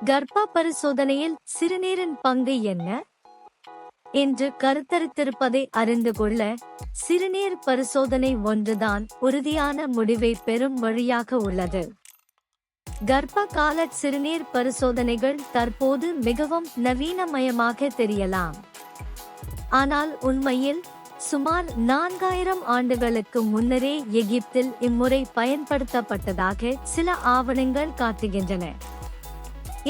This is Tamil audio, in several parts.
கர்ப்ப பரிசோதனையில் சிறுநீரின் பங்கு என்ன என்று கருத்தரித்திருப்பதை அறிந்து கொள்ள சிறுநீர் பரிசோதனை ஒன்றுதான் உறுதியான முடிவை பெறும் வழியாக உள்ளது. கர்ப்ப கால சிறுநீர் பரிசோதனைகள் தற்போது மிகவும் நவீனமயமாக தெரியலாம். ஆனால் உண்மையில் சுமார் 4000 ஆண்டுகளுக்கு முன்னரே எகிப்தில் இம்முறை பயன்படுத்தப்பட்டதாக சில ஆவணங்கள் காட்டுகின்றன.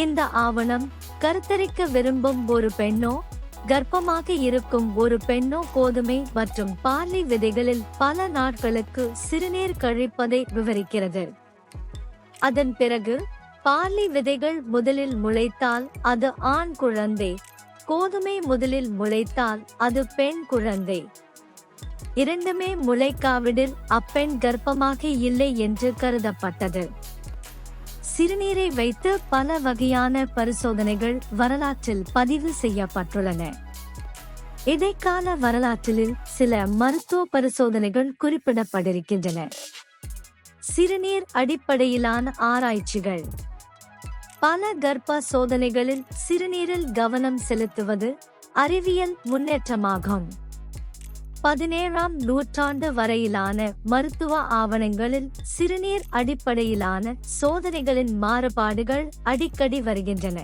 இந்த ஆவணம் கருத்தரிக்க விரும்பும் ஒரு பெண்ணோ கர்ப்பமாக இருக்கும் ஒரு பெண்ணோ கோதுமை மற்றும் பார்லி விதைகளில் பல நாட்களுக்கு சிறுநீர் கழிப்பதை விவரிக்கிறது. அதன் பிறகு பார்லி விதைகள் முதலில் முளைத்தால் அது ஆண் குழந்தை, கோதுமை முதலில் முளைத்தால் அது பெண் குழந்தை. இரண்டுமே முளைக்காவிடில் அப்பெண் கர்ப்பமாக இல்லை என்று கருதப்பட்டது. சிறுநீரை வைத்து பல வகையான பரிசோதனைகள் வரலாற்றில் பதிவு செய்யப்பட்டுள்ளன. இடைக்கால வரலாற்றில் சில மருத்துவ பரிசோதனைகள் குறிப்பிடப்பட்டிருக்கின்றன. சிறுநீர் அடிப்படையிலான ஆராய்ச்சிகள். பல கர்ப்ப சோதனைகளில் சிறுநீரில் கவனம் செலுத்துவது அறிவியல் முன்னேற்றமாகும். 17ஆம் நூற்றாண்டு வரையிலான மருத்துவ ஆவணங்களில் சிறுநீர் அடிப்படையிலான சோதனைகளின் மாறுபாடுகள் அடிக்கடி வருகின்றன.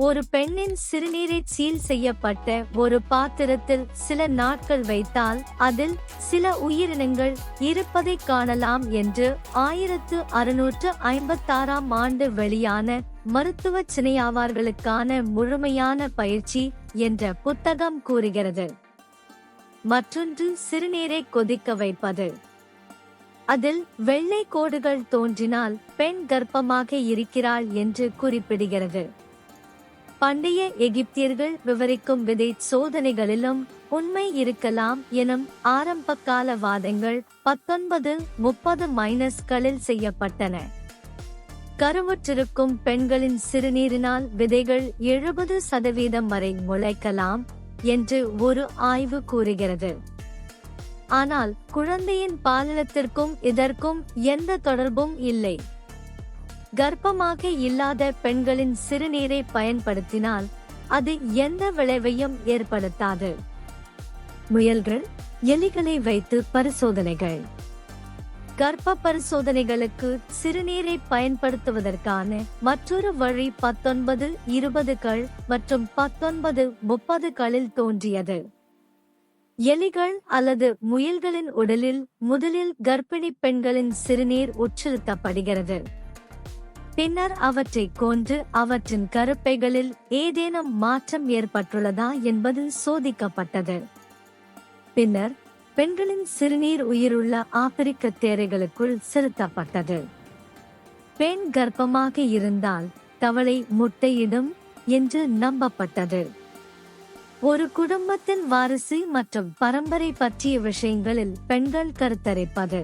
ஒரு பெண்ணின் சிறுநீரை சீல் செய்யப்பட்ட ஒரு பாத்திரத்தில் சில நாட்கள் வைத்தால் அதில் சில உயிரினங்கள் இருப்பதை காணலாம் என்று 1656ஆம் ஆண்டு வெளியான மருத்துவ சினையாளர்களுக்கான முழுமையான பயிற்சி என்ற புத்தகம் கூறுகிறது. மற்றொன்று சிறுநீரை கொதிக்க வைப்பது. அதில் வெள்ளை கோடுகள் தோன்றினால் பெண் கர்ப்பமாக இருக்கிறாள் என்று குறிப்பிடுகிறது. பண்டைய எகிப்தியர்கள் விவரிக்கும் விதை சோதனைகளிலும் உண்மை இருக்கலாம் எனும் ஆரம்பகால வாதங்கள் 1930களில் செய்யப்பட்டன. கருவுற்றிருக்கும் பெண்களின் சிறுநீரினால் விதைகள் 70% வரை முளைக்கலாம் என்று ஒரு ஆய்வு கூறுகிறது. ஆனால் குழந்தையின் பாலினத்திற்கும் இதற்கும் எந்த தொடர்பும் இல்லை. கர்ப்பமாக இல்லாத பெண்களின் சிறுநீரை பயன்படுத்தினால் அது எந்த விளைவையும் ஏற்படுத்தாது. முயல்கள், எலிகளை வைத்து பரிசோதனைகள். கர்ப்ப பரிசோதனைகளுக்கு சிறுநீரை பயன்படுத்துவதற்கான மற்றொரு வழி 1920கள் மற்றும் 1930களில் தோன்றியது. எலிகள் அல்லது முயல்களின் உடலில் முதலில் கர்ப்பிணி பெண்களின் சிறுநீர் உட்செலுத்தப்படுகிறது. பின்னர் அவற்றை கொன்று அவற்றின் கருப்பைகளில் ஏதேனும் மாற்றம் ஏற்பட்டுள்ளதா என்பது சோதிக்கப்பட்டது. பின்னர் பெண்களின் சிறுநீர் உயிருள்ள ஆப்பிரிக்க தேரைகளுக்குள் செலுத்தப்பட்டது. பெண் கர்ப்பமாக இருந்தால் தவளை முட்டையிடும் என்று நம்பப்பட்டது. ஒரு குடும்பத்தின் வாரிசு மற்றும் பரம்பரை பற்றிய விஷயங்களில் பெண்கள் கருத்தரிப்பது.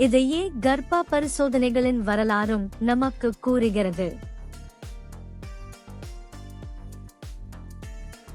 இதையே கர்ப்ப பரிசோதனைகளின் வரலாறும் நமக்கு கூறுகிறது.